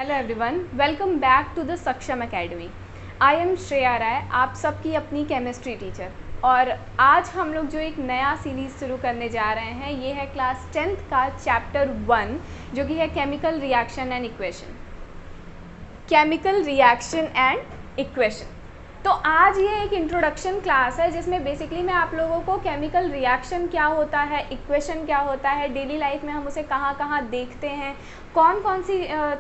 Hello everyone, welcome back to the Saksham academy. I am Shreya Rai, आप सबकी अपनी केमिस्ट्री टीचर। और आज हम लोग जो एक नया सीरीज़ शुरू करने जा रहे हैं, ये है क्लास 10th का चैप्टर 1, जो कि है chemical reaction and equation. Chemical reaction and equation. तो आज ये एक इंट्रोडक्शन क्लास है जिसमें बेसिकली मैं आप लोगों को केमिकल रिएक्शन क्या होता है, इक्वेशन क्या होता है, डेली लाइफ में हम उसे कहाँ कहाँ देखते हैं, कौन कौन सी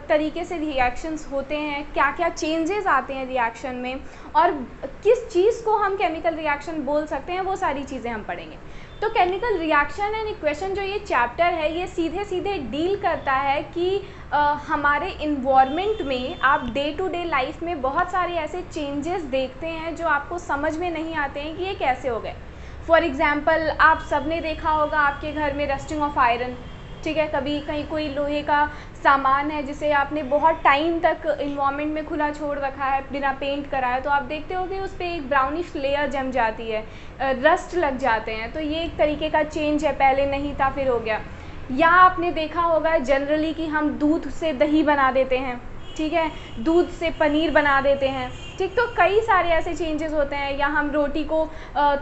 तरीके से रिएक्शंस होते हैं, क्या क्या चेंजेस आते हैं रिएक्शन में, और किस चीज़ को हम केमिकल रिएक्शन बोल सकते हैं, वो सारी चीज़ें हम पढ़ेंगे। तो केमिकल रिएक्शन एंड इक्वेशन जो ये चैप्टर है, ये सीधे सीधे डील करता है कि हमारे इन्वायरमेंट में आप डे टू डे लाइफ में बहुत सारे ऐसे चेंजेस देखते हैं जो आपको समझ में नहीं आते हैं कि ये कैसे हो गए। फॉर एग्ज़ाम्पल, आप सबने देखा होगा आपके घर में रस्टिंग ऑफ आयरन, ठीक है। कभी कहीं कोई लोहे का सामान है जिसे आपने बहुत टाइम तक इन्वायरमेंट में खुला छोड़ रखा है बिना पेंट कराए, तो आप देखते हो कि उस पर एक ब्राउनिश लेयर जम जाती है, रस्ट लग जाते हैं। तो ये एक तरीके का चेंज है, पहले नहीं था फिर हो गया। या आपने देखा होगा जनरली कि हम दूध से दही बना देते हैं, ठीक है, दूध से पनीर बना देते हैं, ठीक। तो कई सारे ऐसे चेंजेस होते हैं। या हम रोटी को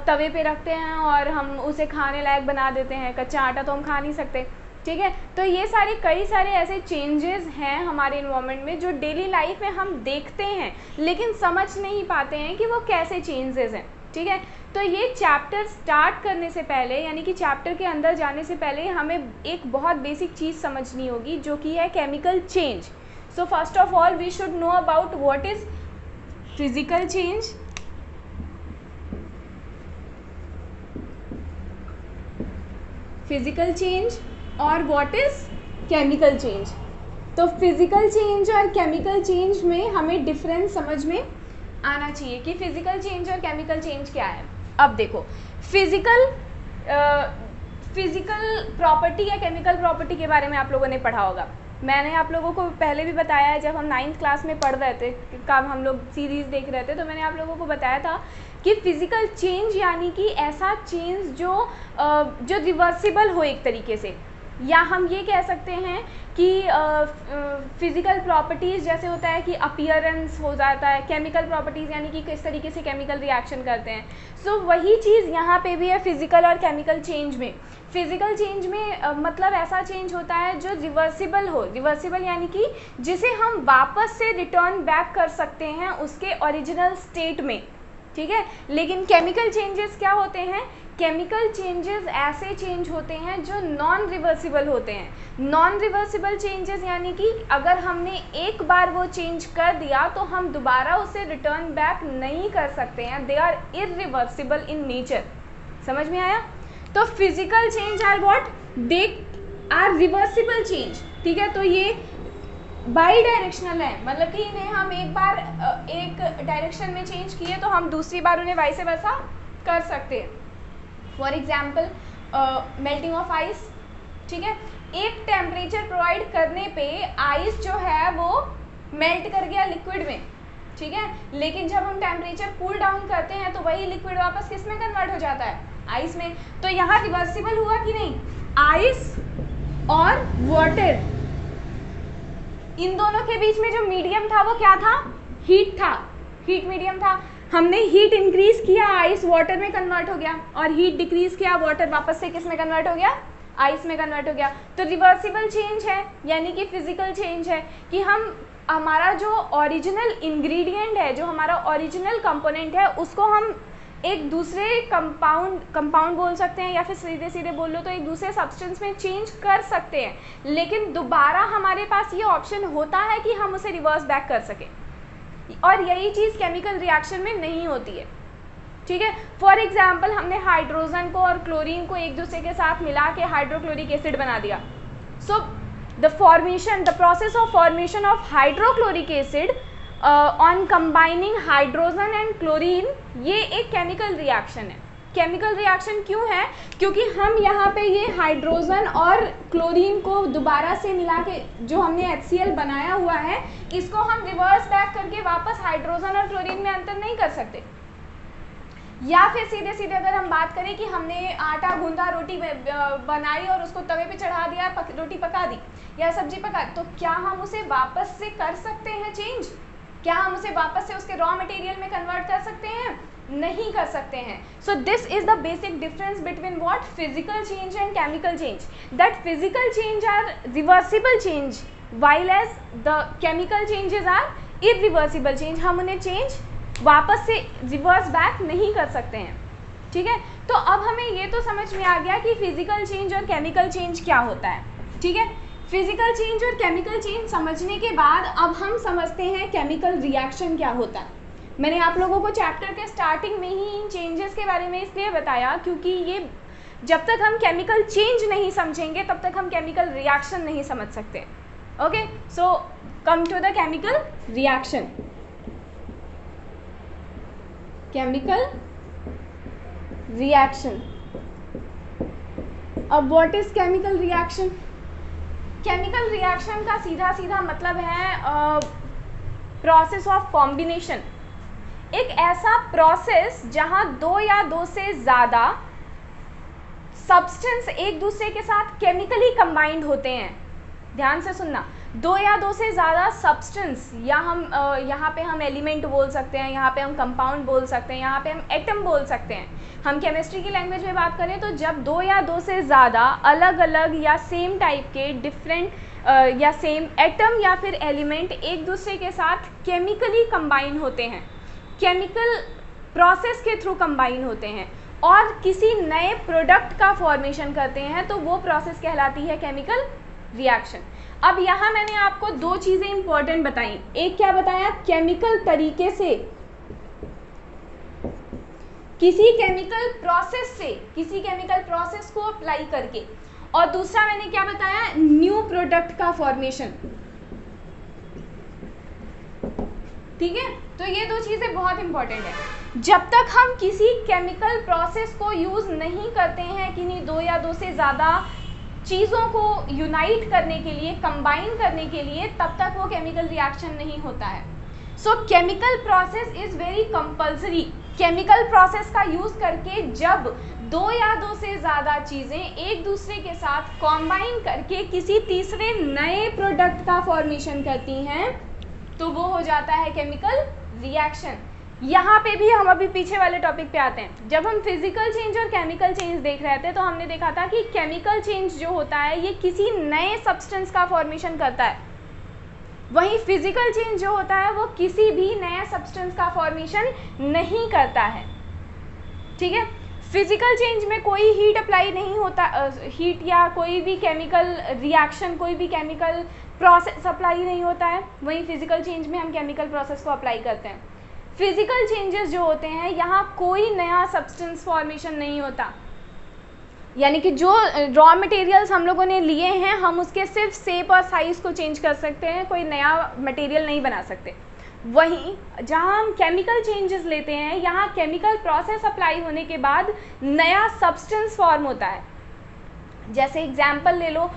तवे पे रखते हैं और हम उसे खाने लायक बना देते हैं, कच्चा आटा तो हम खा नहीं सकते, ठीक है। तो ये कई सारे ऐसे चेंजेस हैं हमारे इन्वायरमेंट में जो डेली लाइफ में हम देखते हैं लेकिन समझ नहीं पाते हैं कि वो कैसे चेंजेस हैं, ठीक है। तो ये चैप्टर स्टार्ट करने से पहले, यानी कि चैप्टर के अंदर जाने से पहले, हमें एक बहुत बेसिक चीज़ समझनी होगी जो कि है chemical change. So first of all we should know about what is physical change, physical change और व्हाट इज केमिकल चेंज। तो फिजिकल चेंज और केमिकल चेंज में हमें डिफरेंस समझ में आना चाहिए कि फिजिकल चेंज और केमिकल चेंज क्या है। अब देखो, फिजिकल प्रॉपर्टी या केमिकल प्रॉपर्टी के बारे में आप लोगों ने पढ़ा होगा। मैंने आप लोगों को पहले भी बताया है, जब हम 9th क्लास में पढ़ रहे थे, कब हम लोग सीरीज़ देख रहे थे, तो मैंने आप लोगों को बताया था कि फिजिकल चेंज यानी कि ऐसा चेंज जो रिवर्सिबल हो एक तरीके से। या हम ये कह सकते हैं कि फिज़िकल प्रॉपर्टीज़ जैसे होता है कि अपीयरेंस हो जाता है, केमिकल प्रॉपर्टीज़ यानी कि किस तरीके से केमिकल रिएक्शन करते हैं। सो वही चीज़ यहाँ पे भी है फिज़िकल और केमिकल चेंज में। फिज़िकल चेंज में मतलब ऐसा चेंज होता है जो रिवर्सिबल हो। रिवर्सिबल यानी कि जिसे हम वापस से रिटर्न बैक कर सकते हैं उसके ओरिजिनल स्टेट में, ठीक है। लेकिन केमिकल चेंजेस क्या होते हैं? केमिकल चेंजेस ऐसे चेंज होते हैं जो नॉन रिवर्सिबल होते हैं। नॉन रिवर्सिबल चेंजेस यानी कि अगर हमने एक बार वो चेंज कर दिया तो हम दोबारा उसे रिटर्न बैक नहीं कर सकते हैं। They are irreversible in nature. समझ में आया? तो physical change are what? They are reversible change, ठीक है। तो ये बाई डायरेक्शनल है, मतलब कि इन्हें हम एक बार एक डायरेक्शन में चेंज किए तो हम दूसरी बार उन्हें वाइस वर्सा कर सकते हैं। For example melting of ice, ठीक है। एक टेम्परेचर प्रोवाइड करने पे आइस जो है वो मेल्ट कर गया लिक्विड में, ठीक है। लेकिन जब हम टेम्परेचर कूल डाउन करते हैं तो वही लिक्विड वापस किस में कन्वर्ट हो जाता है? आइस में। तो यहाँ रिवर्सिबल हुआ कि नहीं? आइस और वाटर, इन दोनों के बीच में जो मीडियम था वो क्या था? हीट था, हीट मीडियम था। हमने हीट इंक्रीज किया, आइस वाटर में कन्वर्ट हो गया, और हीट डिक्रीज किया, वाटर वापस से किस में कन्वर्ट हो गया? आइस में कन्वर्ट हो गया। तो रिवर्सिबल चेंज है, यानी कि फिजिकल चेंज है कि हमारा जो ओरिजिनल इंग्रेडिएंट है, जो हमारा ओरिजिनल कंपोनेंट है, उसको हम एक दूसरे कंपाउंड बोल सकते हैं, या फिर सीधे सीधे बोल लो तो एक दूसरे सब्सटेंस में चेंज कर सकते हैं। लेकिन दोबारा हमारे पास ये ऑप्शन होता है कि हम उसे रिवर्स बैक कर सकें, और यही चीज़ केमिकल रिएक्शन में नहीं होती है, ठीक है। फॉर एग्जाम्पल, हमने हाइड्रोजन को और क्लोरीन को एक दूसरे के साथ मिला के हाइड्रोक्लोरिक एसिड बना दिया। So the process of formation of hydrochloric acid on combining hydrogen and chlorine, ये एक केमिकल रिएक्शन है। केमिकल रिएक्शन क्यों है? क्योंकि हम यहाँ पे ये हाइड्रोजन और क्लोरीन को दोबारा से मिला के जो हमने HCl बनाया हुआ है, इसको हम रिवर्स बैक करके वापस हाइड्रोजन और क्लोरीन में अंतर नहीं कर सकते। या फिर सीधे सीधे अगर हम बात करें कि हमने आटा गूंदा, रोटी बनाई और उसको तवे पे चढ़ा दिया, रोटी पका दी या सब्जी पका, तो क्या हम उसे वापस से कर सकते हैं चेंज? क्या हम उसे वापस से उसके रॉ मटेरियल में कन्वर्ट कर सकते हैं? नहीं कर सकते हैं. So this is the basic difference between what physical change and chemical change. That physical change are reversible change while as the chemical changes are irreversible change. हम उन्हें चेंज वापस से रिवर्स बैक नहीं कर सकते हैं. ठीक है, तो अब हमें ये तो समझ में आ गया कि फिजिकल चेंज और केमिकल चेंज क्या होता है. ठीक है, फिजिकल चेंज और केमिकल चेंज समझने के बाद अब हम समझते हैं केमिकल रिएक्शन क्या होता है. मैंने आप लोगों को चैप्टर के स्टार्टिंग में ही इन चेंजेस के बारे में इसलिए बताया क्योंकि ये जब तक हम केमिकल चेंज नहीं समझेंगे तब तक हम केमिकल रिएक्शन नहीं समझ सकते. Okay, so come to the chemical reaction. Chemical reaction. अब what is chemical reaction? Chemical reaction का सीधा सीधा मतलब है process of combination. एक ऐसा process जहाँ दो या दो से ज़्यादा substance एक दूसरे के साथ chemically combined होते हैं. ध्यान से सुनना, दो या दो से ज़्यादा सब्सटेंस, या हम यहाँ पे हम एलिमेंट बोल सकते हैं, यहाँ पे हम कंपाउंड बोल सकते हैं, यहाँ पे हम एटम बोल सकते हैं. हम केमिस्ट्री की लैंग्वेज में बात करें तो जब दो या दो से ज़्यादा अलग अलग या सेम टाइप के डिफरेंट या सेम एटम या फिर एलिमेंट एक दूसरे के साथ केमिकली कंबाइन होते हैं, केमिकल प्रोसेस के थ्रू कंबाइन होते हैं और किसी नए प्रोडक्ट का फॉर्मेशन करते हैं, तो वो प्रोसेस कहलाती है केमिकल रिएक्शन. अब यहाँ मैंने आपको दो चीजें इंपॉर्टेंट बताई. एक क्या बताया, केमिकल तरीके से, किसी केमिकल प्रोसेस को अप्लाई करके, और दूसरा मैंने क्या बताया, न्यू प्रोडक्ट का फॉर्मेशन. ठीक है, तो ये दो चीजें बहुत इंपॉर्टेंट है. जब तक हम किसी केमिकल प्रोसेस को यूज नहीं करते हैं किन्हीं दो या दो से ज्यादा चीज़ों को यूनाइट करने के लिए, कंबाइन करने के लिए, तब तक वो केमिकल रिएक्शन नहीं होता है. सो chemical process is very compulsory. Chemical process का यूज़ करके जब दो या दो से ज़्यादा चीज़ें एक दूसरे के साथ कंबाइन करके किसी तीसरे नए प्रोडक्ट का फॉर्मेशन करती हैं, तो वो हो जाता है केमिकल रिएक्शन. यहाँ पे भी हम अभी पीछे वाले टॉपिक पे आते हैं. जब हम फिजिकल चेंज और केमिकल चेंज देख रहे थे तो हमने देखा था कि केमिकल चेंज जो होता है ये किसी नए सब्सटेंस का फॉर्मेशन करता है, वहीं फिजिकल चेंज जो होता है वो किसी भी नए सब्सटेंस का फॉर्मेशन नहीं करता है. ठीक है, फिजिकल चेंज में कोई हीट अप्लाई नहीं होता, हीट या कोई भी केमिकल रिएक्शन, कोई भी केमिकल प्रोसेस अप्लाई नहीं होता है. वहीं फिजिकल चेंज में हम केमिकल प्रोसेस को अप्लाई करते हैं. फिजिकल चेंजेस जो होते हैं यहाँ कोई नया सब्सटेंस फॉर्मेशन नहीं होता, यानी कि जो रॉ मटेरियल्स हम लोगों ने लिए हैं हम उसके सिर्फ शेप और साइज़ को चेंज कर सकते हैं, कोई नया मटेरियल नहीं बना सकते. वहीं जहाँ हम केमिकल चेंजेस लेते हैं यहाँ केमिकल प्रोसेस अप्लाई होने के बाद नया सब्सटेंस फॉर्म होता है. जैसे एग्जाम्पल ले लो,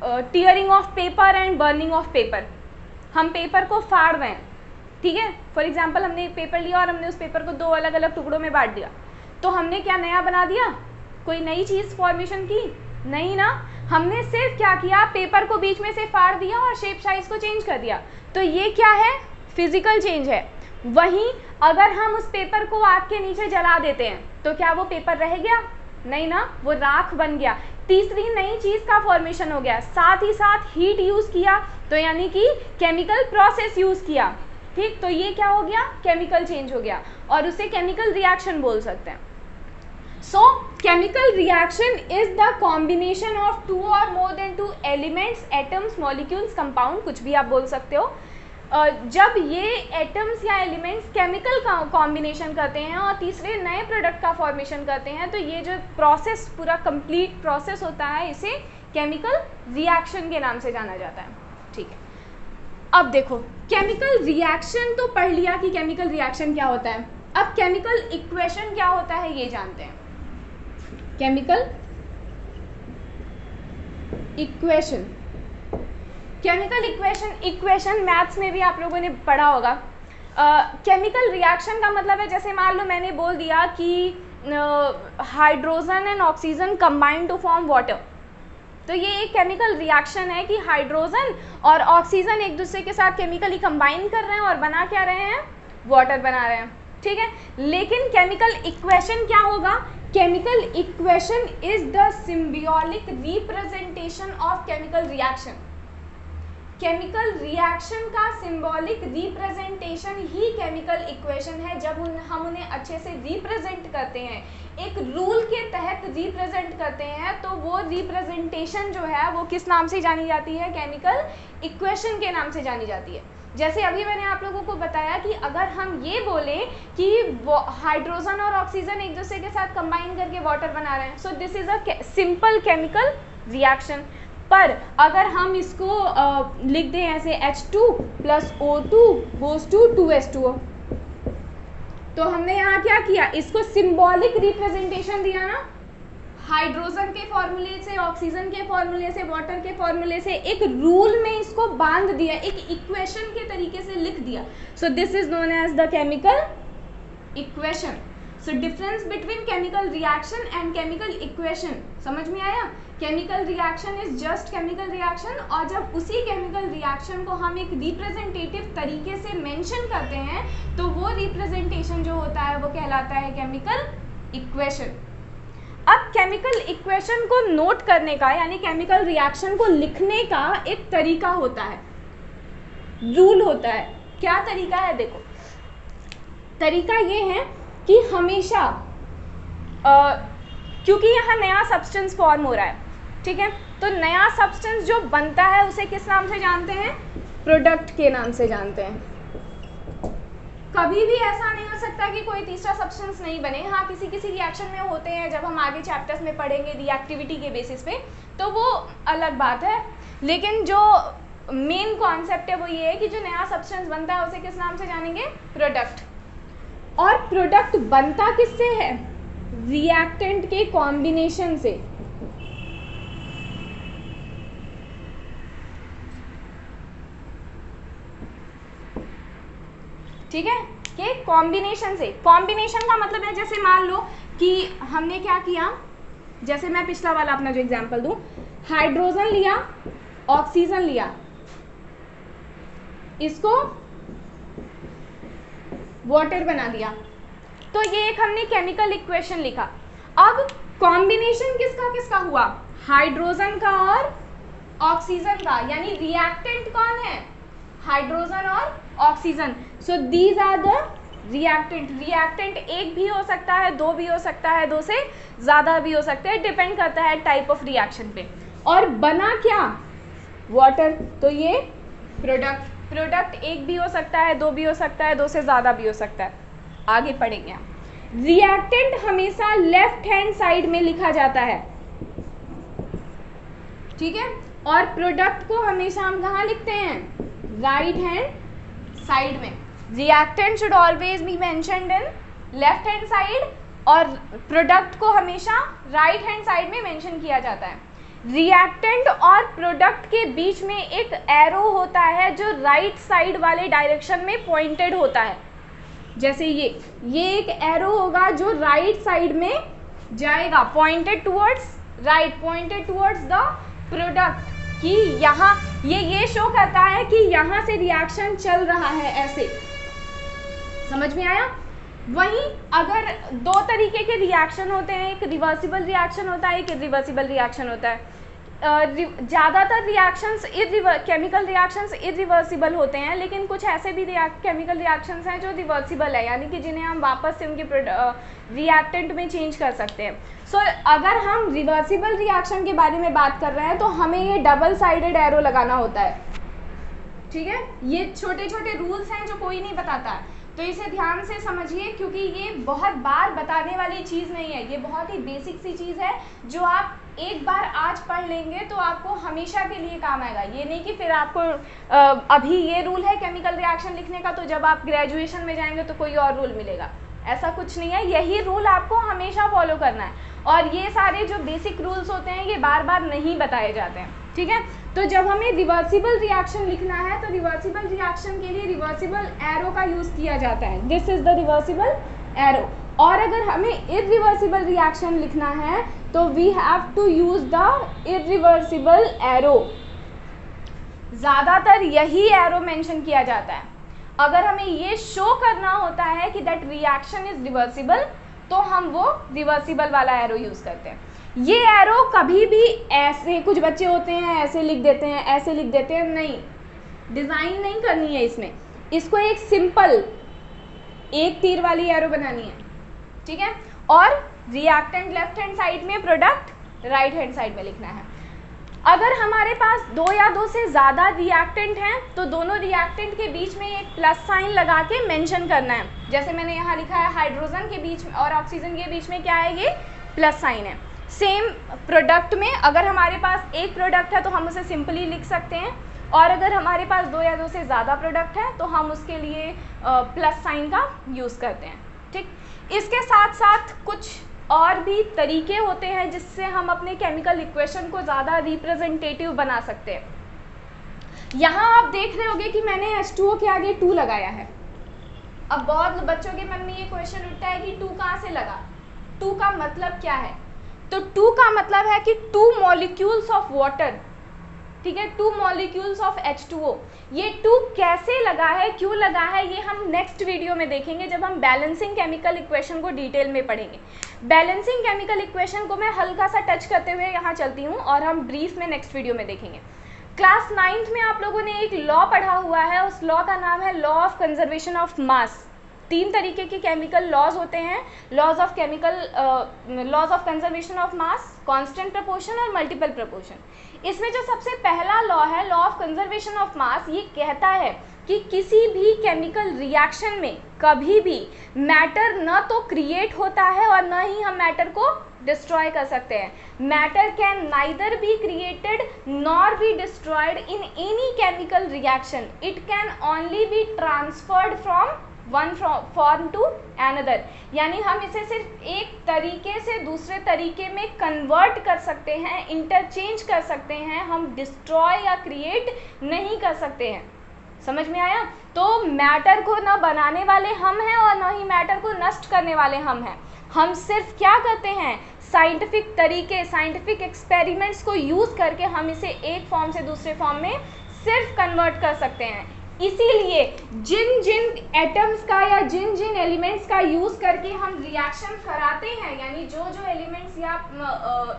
tearing of paper and burning of paper. हम पेपर को फाड़ रहे हैं, ठीक है, फॉर एग्जाम्पल हमने एक पेपर लिया और हमने उस पेपर को दो अलग अलग टुकड़ों में बांट दिया, तो हमने क्या नया बना दिया, कोई नई चीज़ फॉर्मेशन की? नहीं ना, हमने सिर्फ क्या किया, पेपर को बीच में से फाड़ दिया और शेप साइज को चेंज कर दिया. तो ये क्या है, फिजिकल चेंज है. वहीं अगर हम उस पेपर को आग के नीचे जला देते हैं तो क्या वो पेपर रह गया? नहीं ना, वो राख बन गया, तीसरी नई चीज़ का फॉर्मेशन हो गया. साथ ही साथ हीट यूज़ किया, तो यानी कि केमिकल प्रोसेस यूज़ किया. ठीक, तो ये क्या हो गया, केमिकल चेंज हो गया और उसे केमिकल रिएक्शन बोल सकते हैं. So chemical reaction is the combination of two और more than two elements, atoms, molecules, compound, कुछ भी आप बोल सकते हो. जब ये एटम्स या एलिमेंट्स केमिकल का कॉम्बिनेशन करते हैं और तीसरे नए प्रोडक्ट का फॉर्मेशन करते हैं, तो ये जो प्रोसेस, पूरा कंप्लीट प्रोसेस होता है, इसे केमिकल रिएक्शन के नाम से जाना जाता है. ठीक है, अब देखो केमिकल रिएक्शन तो पढ़ लिया कि केमिकल रिएक्शन क्या होता है. अब केमिकल इक्वेशन क्या होता है ये जानते हैं. Chemical equation, chemical equation maths में भी आप लोगों ने पढ़ा होगा. केमिकल रिएक्शन का मतलब है, जैसे मान लो मैंने बोल दिया कि hydrogen and oxygen combine to form water, तो ये एक केमिकल रिएक्शन है कि हाइड्रोजन और ऑक्सीजन एक दूसरे के साथ केमिकली कंबाइन कर रहे हैं और बना क्या रहे हैं, वाटर बना रहे हैं, ठीक है। लेकिन केमिकल इक्वेशन क्या होगा, chemical equation is the symbiotic representation of chemical reaction. Chemical reaction का सिंबॉलिक रिप्रेजेंटेशन ही केमिकल इक्वेशन है। जब हम उन्हें अच्छे से रिप्रेजेंट करते हैं, एक रूल के तहत रिप्रेजेंट करते हैं, तो वो रिप्रेजेंटेशन जो है वो किस नाम से जानी जाती है, केमिकल इक्वेशन के नाम से जानी जाती है। जैसे अभी मैंने आप लोगों को बताया कि अगर हम ये बोलें कि हाइड्रोजन और ऑक्सीजन एक दूसरे के साथ कंबाइन करके वाटर बना रहे हैं, so this is a simple chemical reaction. पर अगर हम इसको लिख दें ऐसे H2 + O2 goes to 2H2O, तो हमने यहाँ क्या किया, इसको सिंबॉलिक रिप्रेजेंटेशन दिया ना, हाइड्रोजन के फॉर्मूले से, ऑक्सीजन के फॉर्मूले से, वाटर के फॉर्मूले से एक रूल में इसको बांध दिया, एक इक्वेशन के तरीके से लिख दिया। So this is known as the chemical equation. So difference between chemical reaction and chemical equation, समझ में आया। Chemical reaction is just chemical reaction, और जब उसी केमिकल रिएक्शन को हम एक रिप्रेजेंटेटिव तरीके से मेंशन करते हैं, तो वो रिप्रेजेंटेशन जो होता है वो कहलाता है केमिकल इक्वेशन। अब केमिकल इक्वेशन को नोट करने का, यानी केमिकल रिएक्शन को लिखने का एक तरीका होता है, रूल होता है। क्या तरीका है, देखो तरीका ये है कि हमेशा क्योंकि यहाँ नया सब्सटेंस फॉर्म हो रहा है, ठीक है, तो नया सब्सटेंस जो बनता है उसे किस नाम से जानते हैं, प्रोडक्ट के नाम से जानते हैं। कभी भी ऐसा नहीं हो सकता कि कोई तीसरा सब्सटेंस नहीं बने। हाँ, किसी किसी रिएक्शन में होते हैं, जब हम आगे चैप्टर्स में पढ़ेंगे रिएक्टिविटी के बेसिस पे, तो वो अलग बात है। लेकिन जो मेन कॉन्सेप्ट है वो ये है कि जो नया सब्सटेंस बनता है उसे किस नाम से जानेंगे, प्रोडक्ट। और प्रोडक्ट बनता किससे है, रिएक्टेंट के कॉम्बिनेशन से। ठीक है, कि कॉम्बिनेशन से। कॉम्बिनेशन का मतलब है, जैसे मान लो कि हमने क्या किया, जैसे मैं पिछला वाला अपना जो एग्जांपल दूं, हाइड्रोजन लिया, ऑक्सीजन लिया, इसको वाटर बना दिया, तो ये एक हमने केमिकल इक्वेशन लिखा। अब कॉम्बिनेशन किसका किसका हुआ, हाइड्रोजन का और ऑक्सीजन का, यानी रिएक्टेंट कौन है, हाइड्रोजन और oxygen. So these are the reactant. Reactant एक भी हो सकता है, दो भी हो सकता है, दो से ज़्यादा भी हो सकते हैं, डिपेंड करता है टाइप ऑफ रिएक्शन पे। और बना क्या, वाटर, तो ये प्रोडक्ट। प्रोडक्ट एक भी हो सकता है, दो भी हो सकता है, दो से ज़्यादा भी हो सकता है। आगे पढ़ेंगे हम। रिएक्टेंट हमेशा लेफ्ट हैंड साइड में लिखा जाता है, ठीक है, और प्रोडक्ट को हमेशा हम कहाँ लिखते हैं, राइट हैंड साइड में। Reactant should always B mentioned in left hand side, और प्रोडक्ट को हमेशा राइट हैंड साइड में मेंशन किया जाता है। रिएक्टेंट और प्रोडक्ट के बीच में एक एरो होता है जो राइट साइड वाले डायरेक्शन में पॉइंटेड होता है। जैसे ये एक एरो होगा जो राइट साइड में जाएगा, pointed towards right, pointed towards the product, कि यहाँ ये शो करता है कि यहाँ से रिएक्शन चल रहा है, ऐसे। समझ में आया। वहीं अगर दो तरीके के रिएक्शन होते हैं, एक रिवर्सिबल रिएक्शन होता है, एक इरिवर्सिबल रिएक्शन होता है। ज़्यादातर रिएक्शंस केमिकल रिएक्शंस इरिवर्सिबल होते हैं, लेकिन कुछ ऐसे भी केमिकल रिएक्शंस हैं जो रिवर्सिबल है, यानी कि जिन्हें हम वापस से उनके रिएक्टेंट में चेंज कर सकते हैं। सो अगर हम रिवर्सिबल रिएक्शन के बारे में बात कर रहे हैं तो हमें ये डबल साइडेड एरो लगाना होता है, ठीक है। ये छोटे छोटे रूल्स हैं जो कोई नहीं बताता है, तो इसे ध्यान से समझिए, क्योंकि ये बहुत बार बताने वाली चीज़ नहीं है, ये बहुत ही बेसिक सी चीज़ है जो आप एक बार आज पढ़ लेंगे तो आपको हमेशा के लिए काम आएगा। ये नहीं कि फिर आपको अभी ये रूल है केमिकल रिएक्शन लिखने का, तो जब आप ग्रेजुएशन में जाएंगे तो कोई और रूल मिलेगा, ऐसा कुछ नहीं है। यही रूल आपको हमेशा फॉलो करना है, और ये सारे जो बेसिक रूल्स होते हैं ये बार बार नहीं बताए जाते हैं, ठीक है। तो जब हमें रिवर्सिबल रिएक्शन लिखना है तो रिवर्सिबल रिएक्शन के लिए रिवर्सिबल एरो का यूज़ किया जाता है, this is the reversible arrow. और अगर हमें इरिवर्सिबल रिएक्शन लिखना है तो we have to use the irreversible arrow. ज़्यादातर यही एरो मेंशन किया जाता है। अगर हमें ये शो करना होता है कि दैट रिएक्शन इज रिवर्सिबल तो हम वो रिवर्सिबल वाला एरो यूज़ करते हैं। ये एरो कभी भी ऐसे, कुछ बच्चे होते हैं ऐसे लिख देते हैं, ऐसे लिख देते हैं, नहीं, डिज़ाइन नहीं करनी है इसमें। इसको एक सिंपल एक तीर वाली एरो बनानी है, ठीक है। और रिएक्टेंट लेफ्ट हैंड साइड में, प्रोडक्ट राइट हैंड साइड में लिखना है। अगर हमारे पास दो या दो से ज़्यादा रिएक्टेंट हैं तो दोनों रिएक्टेंट के बीच में एक प्लस साइन लगा के मेंशन करना है। जैसे मैंने यहाँ लिखा है हाइड्रोजन के बीच में और ऑक्सीजन के बीच में क्या है, ये प्लस साइन है। सेम प्रोडक्ट में अगर हमारे पास एक प्रोडक्ट है तो हम उसे सिंपली लिख सकते हैं, और अगर हमारे पास दो या दो से ज़्यादा प्रोडक्ट है तो हम उसके लिए प्लस साइन का यूज़ करते हैं, ठीक। इसके साथ साथ कुछ और भी तरीके होते हैं जिससे हम अपने केमिकल इक्वेशन को ज़्यादा रिप्रेजेंटेटिव बना सकते हैं। यहाँ आप देख रहे होंगे कि मैंने H2O के आगे 2 लगाया है। अब बहुत बच्चों के मन में ये क्वेश्चन उठता है कि 2 कहाँ से लगा, 2 का मतलब क्या है। तो 2 का मतलब है कि 2 मॉलिक्यूल्स ऑफ वाटर, ठीक है, 2 मॉलिक्यूल्स ऑफ H2O। ये 2 कैसे लगा है, क्यों लगा है, ये हम नेक्स्ट वीडियो में देखेंगे जब हम बैलेंसिंग केमिकल इक्वेशन को डिटेल में पढ़ेंगे। बैलेंसिंग केमिकल इक्वेशन को मैं हल्का सा टच करते हुए यहाँ चलती हूँ और हम ब्रीफ में नेक्स्ट वीडियो में देखेंगे। क्लास 9th में आप लोगों ने एक लॉ पढ़ा हुआ है, उस लॉ का नाम है law of conservation of mass. 3 तरीके के केमिकल लॉज होते हैं, laws of conservation of mass, constant proportion और मल्टीपल प्रोपोर्शन। इसमें जो सबसे पहला लॉ है, law of conservation of mass, ये कहता है कि किसी भी केमिकल रिएक्शन में कभी भी मैटर न तो क्रिएट होता है और न ही हम मैटर को डिस्ट्रॉय कर सकते हैं। Matter can neither be created nor be destroyed in any chemical reaction, it can only be transferred from one form to another. यानी हम इसे सिर्फ एक तरीके से दूसरे तरीके में कन्वर्ट कर सकते हैं, इंटरचेंज कर सकते हैं, हम डिस्ट्रॉय या क्रिएट नहीं कर सकते हैं। समझ में आया? तो मैटर को न बनाने वाले हम हैं और न ही मैटर को नष्ट करने वाले हम हैं। हम सिर्फ क्या करते हैं, साइंटिफिक तरीके, साइंटिफिक एक्सपेरिमेंट्स को यूज़ करके हम इसे एक फॉर्म से दूसरे फॉर्म में सिर्फ कन्वर्ट कर सकते हैं। इसीलिए जिन जिन एटम्स का या जिन जिन एलिमेंट्स का यूज़ करके हम रिएक्शन कराते हैं, यानी जो जो एलिमेंट्स या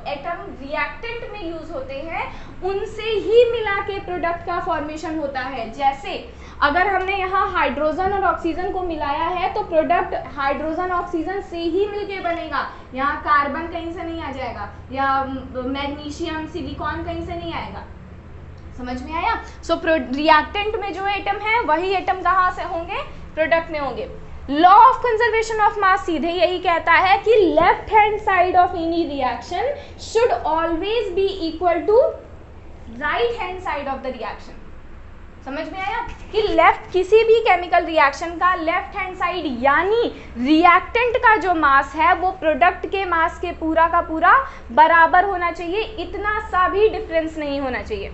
एटम रिएक्टेंट में यूज़ होते हैं, उनसे ही मिला के प्रोडक्ट का फॉर्मेशन होता है। जैसे अगर हमने यहाँ हाइड्रोजन और ऑक्सीजन को मिलाया है तो प्रोडक्ट हाइड्रोजन ऑक्सीजन से ही मिलके बनेगा। यहाँ कार्बन कहीं से नहीं आ जाएगा या मैग्नीशियम सिलिकॉन कहीं से नहीं आएगा। समझ में आया? सो रिएक्टेंट में जो एटम है वही एटम कहाँ से होंगे, प्रोडक्ट में होंगे। Law of conservation of mass सीधे यही कहता है कि left hand side of any reaction should always be equal to right hand side of the reaction. समझ में आया कि लेफ्ट, किसी भी केमिकल रिएक्शन का लेफ्ट हैंड साइड यानी रिएक्टेंट का जो मास है वो प्रोडक्ट के मास के पूरा का पूरा बराबर होना चाहिए, इतना सा भी डिफरेंस नहीं होना चाहिए।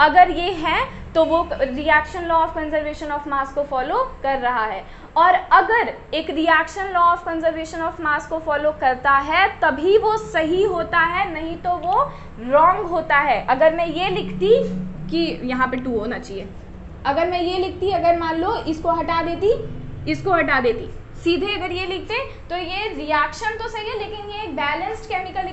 अगर ये है तो वो reaction law of conservation of मास को फॉलो कर रहा है। और अगर एक reaction law of conservation of मास को फॉलो करता है तभी वो सही होता है, नहीं तो वो रॉन्ग होता है। अगर मैं ये लिखती कि यहाँ पे 2 होना चाहिए, अगर मैं ये लिखती, अगर मान लो इसको हटा देती, इसको हटा देती, सीधे अगर ये लिखते तो ये रिएक्शन तो सही है लेकिन ये एक बैलेंस्ड केमिकल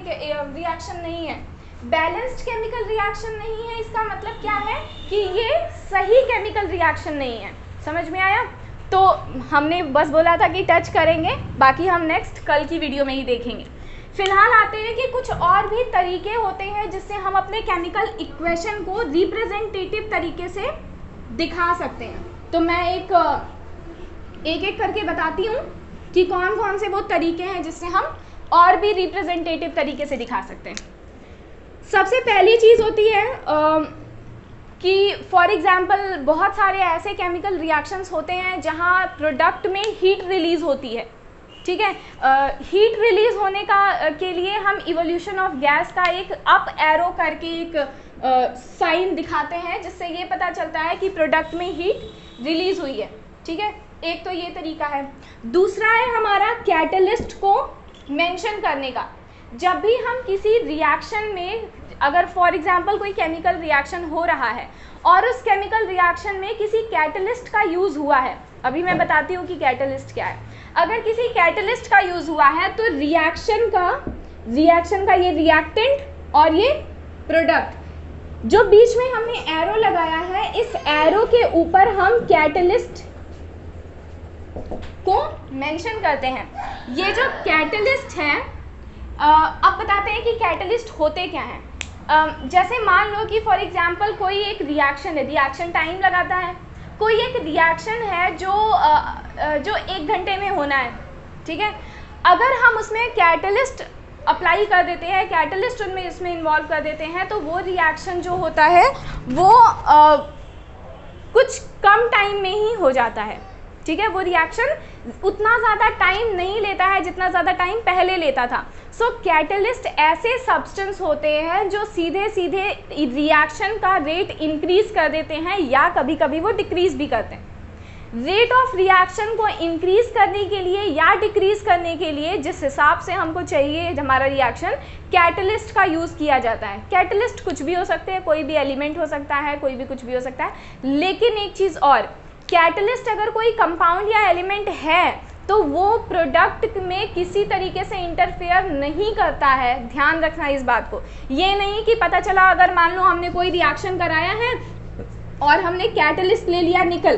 रिएक्शन नहीं है। बैलेंस्ड केमिकल रिएक्शन नहीं है, इसका मतलब क्या है कि ये सही केमिकल रिएक्शन नहीं है। समझ में आया? तो हमने बस बोला था कि टच करेंगे, बाकी हम नेक्स्ट कल की वीडियो में ही देखेंगे। फिलहाल आते हैं कि कुछ और भी तरीके होते हैं जिससे हम अपने केमिकल इक्वेशन को रिप्रेजेंटेटिव तरीके से दिखा सकते हैं। तो मैं एक एक करके बताती हूँ कि कौन कौन से वो तरीके हैं जिससे हम और भी रिप्रेजेंटेटिव तरीके से दिखा सकते हैं। सबसे पहली चीज़ होती है कि फॉर एग्जांपल बहुत सारे ऐसे केमिकल रिएक्शंस होते हैं जहाँ प्रोडक्ट में हीट रिलीज़ होती है, ठीक है। हीट रिलीज़ होने के लिए हम इवोल्यूशन ऑफ गैस का एक अप एरो करके एक साइन दिखाते हैं जिससे ये पता चलता है कि प्रोडक्ट में हीट रिलीज हुई है। ठीक है, एक तो ये तरीका है। दूसरा है हमारा कैटलिस्ट को मेंशन करने का। जब भी हम किसी रिएक्शन में, अगर फॉर एग्जांपल कोई केमिकल रिएक्शन हो रहा है और उस केमिकल रिएक्शन में किसी कैटलिस्ट का यूज़ हुआ है, अभी मैं बताती हूँ कि कैटलिस्ट क्या है। अगर किसी कैटलिस्ट का यूज़ हुआ है तो रिएक्शन का ये रिएक्टेंट और ये प्रोडक्ट, जो बीच में हमने एरो लगाया है, इस एरो के ऊपर हम कैटलिस्ट को मेंशन करते हैं। ये जो कैटलिस्ट है, अब बताते हैं कि कैटलिस्ट होते क्या हैं। जैसे मान लो कि फॉर एग्जांपल कोई एक रिएक्शन है, रिएक्शन टाइम लगाता है। कोई एक रिएक्शन है जो 1 घंटे में होना है, ठीक है। अगर हम उसमें कैटलिस्ट अप्लाई कर देते हैं, कैटलिस्ट उनमें इसमें इन्वॉल्व कर देते हैं, तो वो रिएक्शन जो होता है वो कुछ कम टाइम में ही हो जाता है। ठीक है, वो रिएक्शन उतना ज़्यादा टाइम नहीं लेता है जितना ज़्यादा टाइम पहले लेता था। सो कैटलिस्ट ऐसे सब्सटेंस होते हैं जो सीधे सीधे रिएक्शन का रेट इंक्रीज कर देते हैं या कभी कभी वो डिक्रीज भी करते हैं। रेट ऑफ रिएक्शन को इंक्रीज करने के लिए या डिक्रीज करने के लिए जिस हिसाब से हमको चाहिए हमारा रिएक्शन, कैटलिस्ट का यूज़ किया जाता है। कैटलिस्ट कुछ भी हो सकते हैं, कोई भी एलिमेंट हो सकता है, कोई भी कुछ भी हो सकता है। लेकिन एक चीज़ और, कैटलिस्ट अगर कोई कंपाउंड या एलिमेंट है तो वो प्रोडक्ट में किसी तरीके से इंटरफेयर नहीं करता है। ध्यान रखना इस बात को। ये नहीं कि पता चला अगर मान लो हमने कोई रिएक्शन कराया है और हमने कैटलिस्ट ले लिया निकल,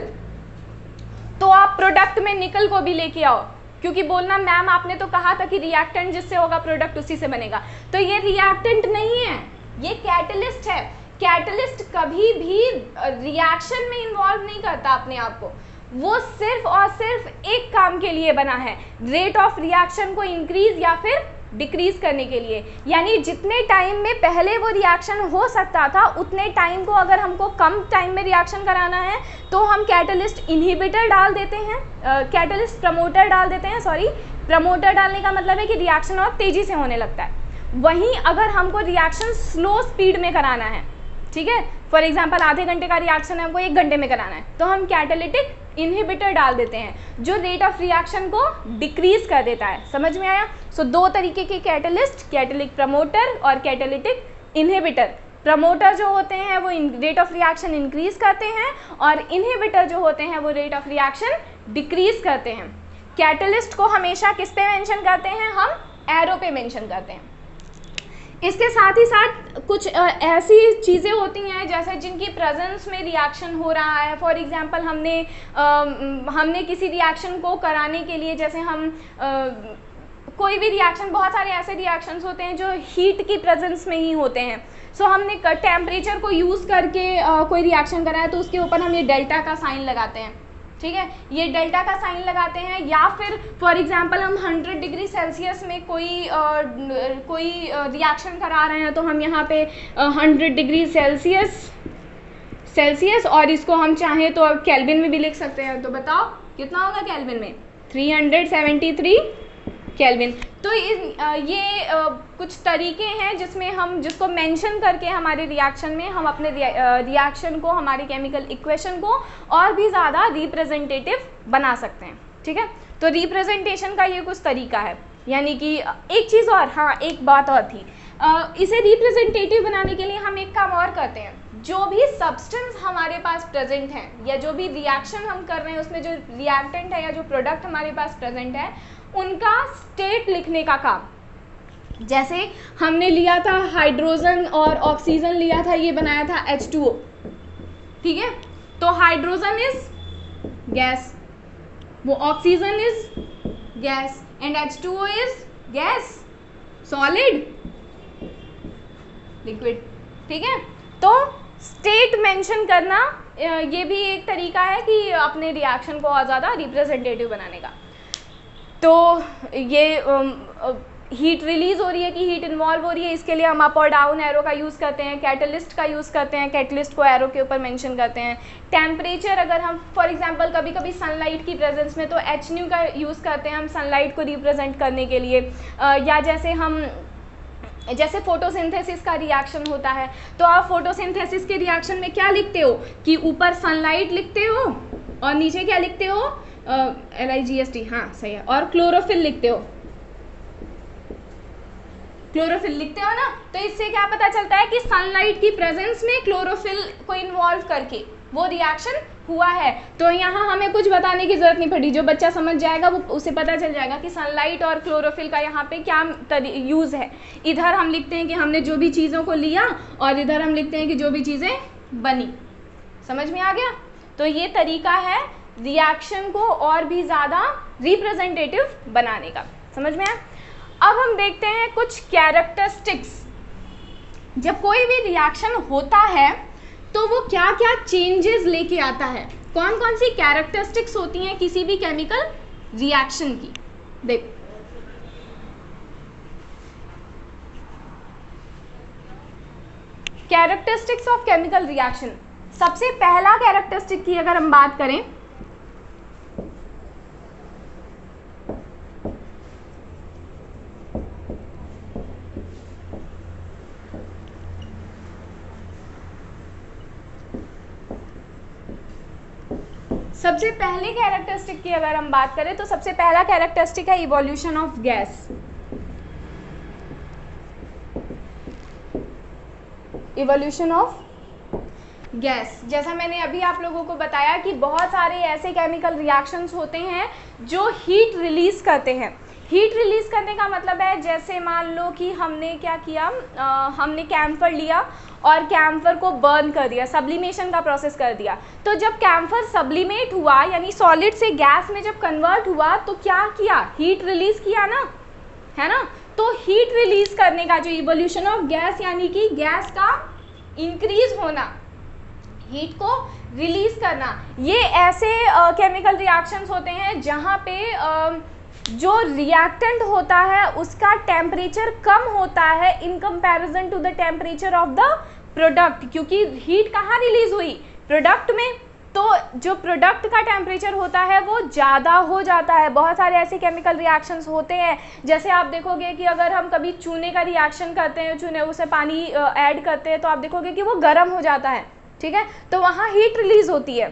तो आप प्रोडक्ट में निकल को भी लेके आओ, क्योंकि बोलना मैम आपने तो कहा था कि रिएक्टेंट जिससे होगा प्रोडक्ट उसी से बनेगा। तो ये रिएक्टेंट नहीं है, ये कैटलिस्ट है। कैटलिस्ट कभी भी रिएक्शन में इन्वॉल्व नहीं करता अपने आप को, वो सिर्फ और सिर्फ एक काम के लिए बना है, रेट ऑफ रिएक्शन को इंक्रीज या फिर डिक्रीज करने के लिए। यानी जितने टाइम में पहले वो रिएक्शन हो सकता था उतने टाइम को अगर हमको कम टाइम में रिएक्शन कराना है तो हम कैटलिस्ट इनहिबिटर डाल देते हैं, कैटलिस्ट प्रमोटर डाल देते हैं। सॉरी, प्रमोटर डालने का मतलब है कि रिएक्शन और तेज़ी से होने लगता है। वहीं अगर हमको रिएक्शन स्लो स्पीड में कराना है, ठीक है, फॉर एग्जाम्पल आधे घंटे का रिएक्शन है, हमको 1 घंटे में कराना है, तो हम कैटालिटिक इनहिबिटर डाल देते हैं जो रेट ऑफ रिएक्शन को डिक्रीज कर देता है। समझ में आया? सो 2 तरीके के कैटलिस्ट, कैटालिटिक प्रमोटर और कैटालिटिक इनहिबिटर। प्रमोटर जो होते हैं वो रेट ऑफ रिएक्शन इंक्रीज करते हैं और इनहिबिटर जो होते हैं वो रेट ऑफ रिएक्शन डिक्रीज करते हैं। कैटलिस्ट को हमेशा किस पे मेंशन करते हैं? हम एरो पे मेंशन करते हैं। इसके साथ ही साथ कुछ ऐसी चीज़ें होती हैं जैसे जिनकी प्रेजेंस में रिएक्शन हो रहा है। फॉर एग्जांपल हमने किसी रिएक्शन को कराने के लिए, जैसे हम कोई भी रिएक्शन, बहुत सारे ऐसे रिएक्शंस होते हैं जो हीट की प्रेजेंस में ही होते हैं। सो हमने टेम्परेचर को यूज़ करके कोई रिएक्शन कराया तो उसके ऊपर हम ये डेल्टा का साइन लगाते हैं। ठीक है, ये डेल्टा का साइन लगाते हैं। या फिर फॉर एग्जांपल हम 100 डिग्री सेल्सियस में कोई रिएक्शन करा रहे हैं तो हम यहाँ पे 100 डिग्री सेल्सियस और इसको हम चाहें तो केल्विन में भी लिख सकते हैं। तो बताओ कितना होगा केल्विन में? 373 केल्विन। तो ये कुछ तरीके हैं जिसको मेंशन करके हमारे रिएक्शन में हम अपने रिएक्शन को, हमारे केमिकल इक्वेशन को और भी ज़्यादा रिप्रेजेंटेटिव बना सकते हैं। ठीक है, तो रिप्रेजेंटेशन का ये कुछ तरीका है। यानी कि एक चीज़ और, हाँ एक बात और थी, इसे रिप्रेजेंटेटिव बनाने के लिए हम एक काम और करते हैं। जो भी सब्सटेंस हमारे पास प्रेजेंट है या जो भी रिएक्शन हम कर रहे हैं उसमें जो रिएक्टेंट है या जो प्रोडक्ट हमारे पास प्रेजेंट है उनका स्टेट लिखने का काम। जैसे हमने लिया था हाइड्रोजन और ऑक्सीजन लिया था, ये बनाया था H2O। ठीक है, तो हाइड्रोजन इज गैस, वो oxygen is gas and H2O is gas, solid, liquid. ठीक है, तो स्टेट मेंशन करना ये भी एक तरीका है कि अपने रिएक्शन को और ज़्यादा रिप्रेजेंटेटिव बनाने का। तो ये हीट रिलीज हो रही है कि हीट इन्वॉल्व हो रही है, इसके लिए हम अप और डाउन एरो का यूज़ करते हैं, कैटलिस्ट का यूज़ करते हैं, कैटलिस्ट को एरो के ऊपर मेंशन करते हैं। टेम्परेचर, अगर हम फॉर एग्जांपल कभी कभी सनलाइट की प्रेजेंस में तो HNU का यूज़ करते हैं हम सनलाइट को रिप्रेजेंट करने के लिए। या जैसे हम जैसे फोटोसिंथेसिस का रिएक्शन होता है, तो आप फोटोसिंथेसिस के रिएक्शन में क्या लिखते हो कि ऊपर सनलाइट लिखते हो और नीचे क्या लिखते हो, LIGST, हाँ सही है, और क्लोरोफिल लिखते हो, क्लोरोफिल लिखते हो ना। तो इससे क्या पता चलता है कि सनलाइट की प्रेजेंस में क्लोरोफिल को इन्वॉल्व करके वो रिएक्शन हुआ है। तो यहाँ हमें कुछ बताने की जरूरत नहीं पड़ी, जो बच्चा समझ जाएगा वो उसे पता चल जाएगा कि सनलाइट और क्लोरोफिल का यहाँ पे क्या यूज़ है। इधर हम लिखते हैं कि हमने जो भी चीज़ों को लिया और इधर हम लिखते हैं कि जो भी चीज़ें बनी। समझ में आ गया? तो ये तरीका है रिएक्शन को और भी ज़्यादा रिप्रेजेंटेटिव बनाने का। समझ में आया? अब हम देखते हैं कुछ कैरेक्टरिस्टिक्स। जब कोई भी रिएक्शन होता है तो वो क्या क्या चेंजेस लेके आता है, कौन कौन सी कैरेक्टरिस्टिक्स होती हैं किसी भी केमिकल रिएक्शन की। देखो, कैरेक्टरिस्टिक्स ऑफ केमिकल रिएक्शन। सबसे पहला कैरेक्टरिस्टिक की अगर हम बात करें, सबसे पहले कैरेक्टरिस्टिक की अगर हम बात करें तो सबसे पहला कैरेक्टरिस्टिक है evolution of gas. Evolution of gas, जैसा मैंने अभी आप लोगों को बताया कि बहुत सारे ऐसे केमिकल रिएक्शंस होते हैं जो हीट रिलीज करते हैं। हीट रिलीज करने का मतलब है, जैसे मान लो कि हमने क्या किया, हमने कैम्फर लिया और कैम्फर को बर्न कर दिया, सब्लिमेशन का प्रोसेस कर दिया। तो जब कैम्फर सब्लिमेट हुआ यानी सॉलिड से गैस में जब कन्वर्ट हुआ तो क्या किया, हीट रिलीज किया ना, है ना। तो हीट रिलीज करने का जो इवोल्यूशन ऑफ गैस यानी कि गैस का इंक्रीज होना, हीट को रिलीज करना, ये ऐसे केमिकल रिएक्शंस होते हैं जहाँ पे जो रिएक्टेंट होता है उसका टेम्परेचर कम होता है in comparison to the temperature of the product, क्योंकि हीट कहाँ रिलीज हुई, प्रोडक्ट में। तो जो प्रोडक्ट का टेम्परेचर होता है वो ज़्यादा हो जाता है। बहुत सारे ऐसे केमिकल रिएक्शंस होते हैं, जैसे आप देखोगे कि अगर हम कभी चूने का रिएक्शन करते हैं, चूने उसे पानी ऐड करते हैं तो आप देखोगे कि वो गर्म हो जाता है, ठीक है, तो वहाँ हीट रिलीज होती है।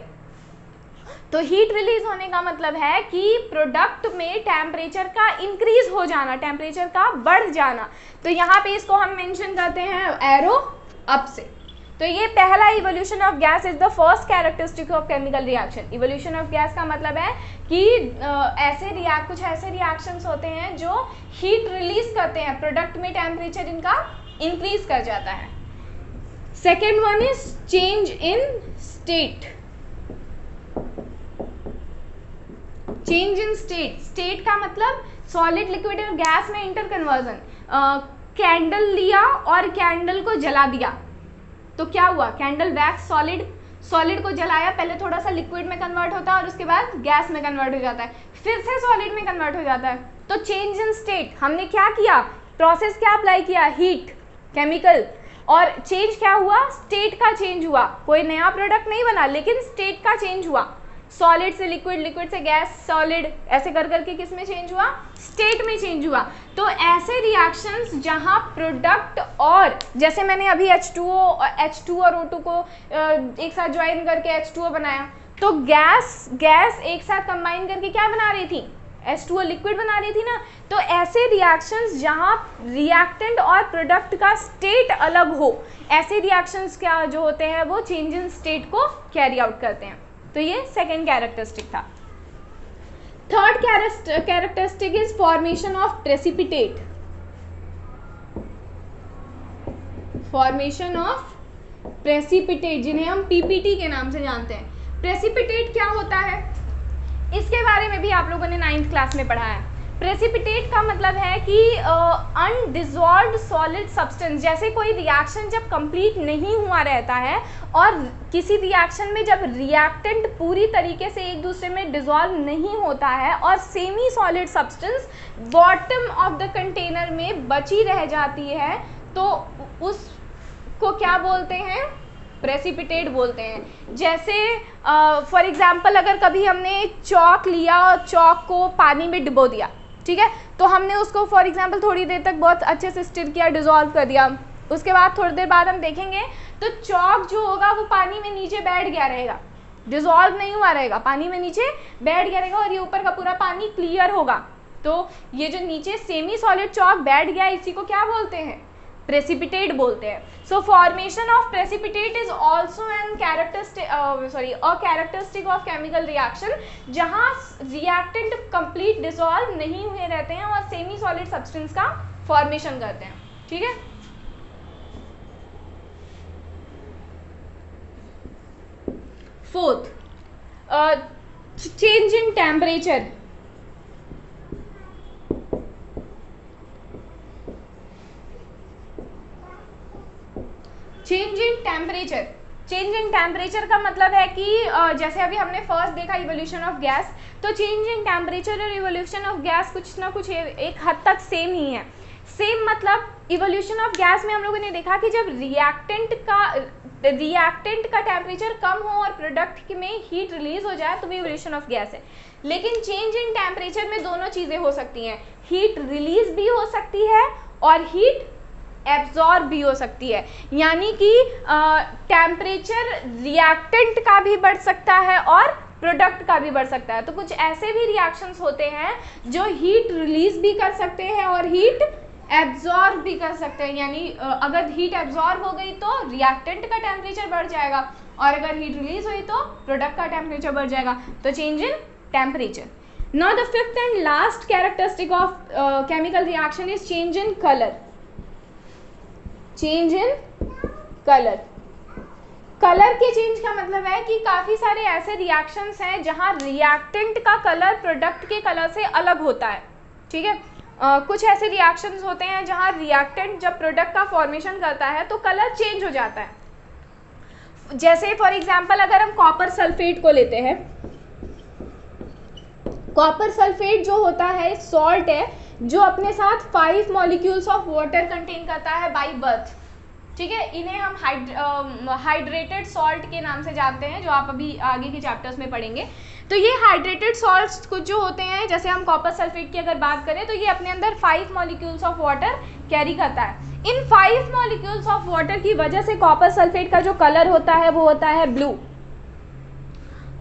तो हीट रिलीज होने का मतलब है कि प्रोडक्ट में टेम्परेचर का इंक्रीज हो जाना, टेम्परेचर का बढ़ जाना। तो यहाँ पे इसको हम मेंशन करते हैं एरो अप से। तो ये पहला evolution of gas is the first characteristic of chemical reaction. Evolution of gas का मतलब है कि कुछ ऐसे रिएक्शंस होते हैं जो हीट रिलीज करते हैं, प्रोडक्ट में टेम्परेचर इनका इंक्रीज कर जाता है। Second one is change in state. Change in state, state का मतलब सॉलिड लिक्विड और गैस में इंटर कन्वर्जन। कैंडल लिया और कैंडल को जला दिया तो क्या हुआ, कैंडल वैक्स सॉलिड, सॉलिड को जलाया, पहले थोड़ा सा लिक्विड में कन्वर्ट होता है और उसके बाद गैस में कन्वर्ट हो जाता है, फिर से सॉलिड में कन्वर्ट हो जाता है। तो चेंज इन स्टेट, हमने क्या किया, प्रोसेस क्या अप्लाई किया, हीट, केमिकल, और चेंज क्या हुआ, स्टेट का चेंज हुआ। कोई नया प्रोडक्ट नहीं बना लेकिन स्टेट का चेंज हुआ, सॉलिड से लिक्विड, लिक्विड से गैस, सॉलिड, ऐसे कर करके किस में चेंज हुआ, स्टेट में चेंज हुआ। तो ऐसे रिएक्शंस जहां प्रोडक्ट और जैसे मैंने अभी H2O और O2 को एक साथ ज्वाइन करके H2O बनाया, तो गैस एक साथ कंबाइन करके क्या बना रही थी, H2O लिक्विड बना रही थी ना। तो ऐसे रिएक्शंस जहां रिएक्टेंट और प्रोडक्ट का स्टेट अलग हो, ऐसे रिएक्शंस क्या जो होते हैं वो चेंज इन स्टेट को कैरी आउट करते हैं। तो ये सेकेंड कैरेक्टरिस्टिक था। Third characteristic is formation of precipitate. Formation of precipitate, जिन्हें हम पीपीटी के नाम से जानते हैं। प्रेसिपिटेट क्या होता है, इसके बारे में भी आप लोगों ने 9th क्लास में पढ़ा है। प्रेसिपिटेट का मतलब है कि अनडिजॉल्व्ड सॉलिड सब्सटेंस। जैसे कोई रिएक्शन जब कंप्लीट नहीं हुआ रहता है और किसी रिएक्शन में जब रिएक्टेंट पूरी तरीके से एक दूसरे में डिजॉल्व नहीं होता है और semi solid substance bottom of the container में बची रह जाती है, तो उसको क्या बोलते हैं, प्रेसिपिटेट बोलते हैं। जैसे फॉर एग्जाम्पल अगर कभी हमने चॉक लिया और चॉक को पानी में डुबो दिया, ठीक है। तो हमने उसको फॉर एग्जांपल थोड़ी देर तक बहुत अच्छे से स्टिर किया, डिजोल्व कर दिया, उसके बाद थोड़ी देर बाद हम देखेंगे तो चॉक जो होगा वो पानी में नीचे बैठ गया रहेगा, डिजोल्व नहीं हुआ रहेगा, पानी में नीचे बैठ गया रहेगा और ये ऊपर का पूरा पानी क्लियर होगा। तो ये जो नीचे सेमी सॉलिड चॉक बैठ गया इसी को क्या बोलते हैं, प्रेसिपिटेट बोलते हैं। सो formation of precipitate is also an characteristic of chemical reaction, जहां रिएक्टेंट कंप्लीट डिसॉल्व नहीं हुए रहते हैं और सेमी सॉलिड सब्सटेंस का फॉर्मेशन करते हैं। ठीक है। Fourth, change in temperature. Change in temperature, change in temperature का मतलब है कि जैसे अभी हमने फर्स्ट देखा इवोल्यूशन ऑफ गैस, तो चेंज इन टेम्परेचर और इवोल्यूशन ऑफ गैस कुछ ना कुछ एक हद तक सेम ही है। सेम मतलब इवोल्यूशन ऑफ गैस में हम लोगों ने देखा कि जब रिएक्टेंट का टेम्परेचर कम हो और प्रोडक्ट में हीट रिलीज हो जाए तो वो इवोल्यूशन ऑफ गैस है। लेकिन चेंज इन टेम्परेचर में दोनों चीज़ें हो सकती हैं, हीट रिलीज भी हो सकती है और हीट एब्जॉर्ब भी हो सकती है, यानी कि टेम्परेचर रिएक्टेंट का भी बढ़ सकता है और प्रोडक्ट का भी बढ़ सकता है। तो कुछ ऐसे भी रिएक्शंस होते हैं जो हीट रिलीज भी कर सकते हैं और हीट एब्जॉर्ब भी कर सकते हैं, यानी अगर हीट एब्जॉर्ब हो गई तो रिएक्टेंट का टेम्परेचर बढ़ जाएगा और अगर हीट रिलीज हुई तो प्रोडक्ट का टेम्परेचर बढ़ जाएगा। तो change in temperature. Now the fifth and last characteristic of chemical reaction is change in colour. Change in colour, colour के चेंज का मतलब है कि काफ़ी सारे ऐसे रिएक्शंस हैं जहां रिएक्टेंट का कलर प्रोडक्ट के कलर से अलग होता है। ठीक है। कुछ ऐसे रिएक्शंस होते हैं जहां रिएक्टेंट जब प्रोडक्ट का फॉर्मेशन करता है तो कलर चेंज हो जाता है। जैसे फॉर एग्जांपल अगर हम कॉपर सल्फेट को लेते हैं, कॉपर सल्फेट जो होता है सॉल्ट है जो अपने साथ 5 मॉलिक्यूल्स ऑफ वाटर कंटेन करता है बाय बर्थ। ठीक है। इन्हें हम हाइड्रेटेड सॉल्ट के नाम से जानते हैं, जो आप अभी आगे के चैप्टर्स में पढ़ेंगे। तो ये हाइड्रेटेड सॉल्ट्स कुछ जो होते हैं, जैसे हम कॉपर सल्फेट की अगर बात करें तो ये अपने अंदर 5 मॉलिक्यूल्स ऑफ वाटर कैरी करता है। इन 5 मॉलिक्यूल्स ऑफ वाटर की वजह से कॉपर सल्फेट का जो कलर होता है वो होता है ब्लू।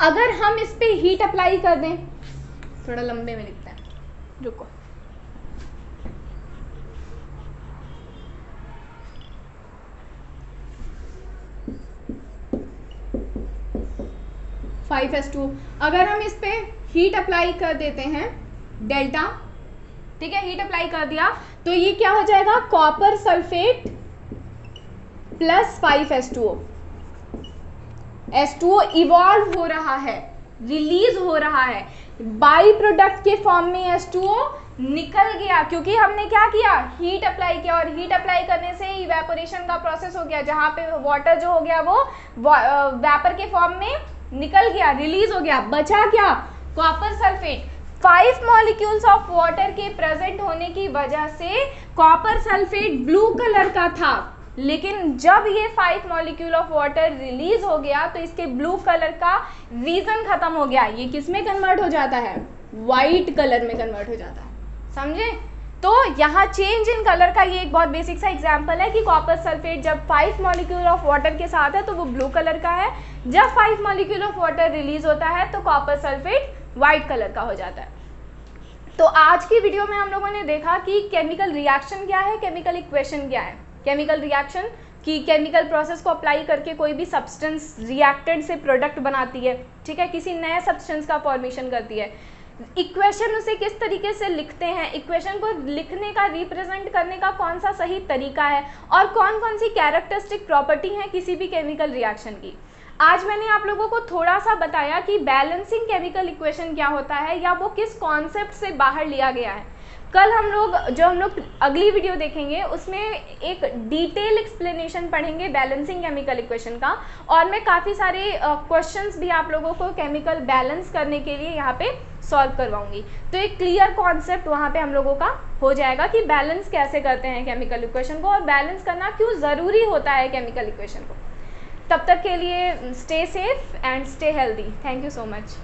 अगर हम इस पे हीट अप्लाई कर दें, थोड़ा लंबे में लिखते हैं, रुको, H2, अगर हम इस पे हीट अप्लाई कर देते हैं डेल्टा, ठीक है, हीट अप्लाई कर दिया तो ये क्या हो जाएगा, copper sulphate plus 5H2O। H2O evolve हो रहा है, रिलीज हो रहा है, बाई प्रोडक्ट के फॉर्म में H2O निकल गया, क्योंकि हमने क्या किया, हीट अप्लाई किया, और हीट अप्लाई करने से इवेपोरेशन का प्रोसेस हो गया, जहां पे वाटर जो हो गया वो वेपर के फॉर्म में निकल गया, रिलीज हो गया, बचा क्या, copper sulphate. 5 molecules of water के प्रेजेंट होने की वजह से कॉपर सल्फेट ब्लू कलर का था, लेकिन जब ये 5 मॉलिक्यूल ऑफ वाटर रिलीज हो गया तो इसके ब्लू कलर का रीजन खत्म हो गया, ये किस में कन्वर्ट हो जाता है, वाइट कलर में कन्वर्ट हो जाता है, समझे। तो यहाँ चेंज इन कलर का ये एक बहुत बेसिक सा एग्जांपल है कि कॉपर सल्फेट जब 5 मॉलिक्यूल ऑफ वाटर के साथ है तो वो ब्लू कलर का है, जब 5 मॉलिक्यूल ऑफ वाटर रिलीज होता है तो कॉपर सल्फेट वाइट कलर का हो जाता है। तो आज की वीडियो में हम लोगों ने देखा कि केमिकल रिएक्शन क्या है, केमिकल इक्वेशन क्या है। केमिकल रिएक्शन की केमिकल प्रोसेस को अप्लाई करके कोई भी सब्सटेंस रिएक्टेंट से प्रोडक्ट बनाती है, ठीक है, किसी नए सब्सटेंस का फॉर्मेशन करती है। इक्वेशन उसे किस तरीके से लिखते हैं, इक्वेशन को लिखने का, रिप्रेजेंट करने का कौन सा सही तरीका है, और कौन कौन सी कैरेक्टरिस्टिक प्रॉपर्टी है किसी भी केमिकल रिएक्शन की। आज मैंने आप लोगों को थोड़ा सा बताया कि बैलेंसिंग केमिकल इक्वेशन क्या होता है या वो किस कॉन्सेप्ट से बाहर लिया गया है। कल हम लोग अगली वीडियो देखेंगे उसमें एक डिटेल एक्सप्लेनेशन पढ़ेंगे बैलेंसिंग केमिकल इक्वेशन का, और मैं काफ़ी सारे क्वेश्चंस भी आप लोगों को केमिकल बैलेंस करने के लिए यहाँ पे सॉल्व करवाऊंगी। तो एक क्लियर कॉन्सेप्ट वहाँ पे हम लोगों का हो जाएगा कि बैलेंस कैसे करते हैं केमिकल इक्वेशन को, और बैलेंस करना क्यों ज़रूरी होता है केमिकल इक्वेशन को। तब तक के लिए stay safe and stay healthy. Thank you so much.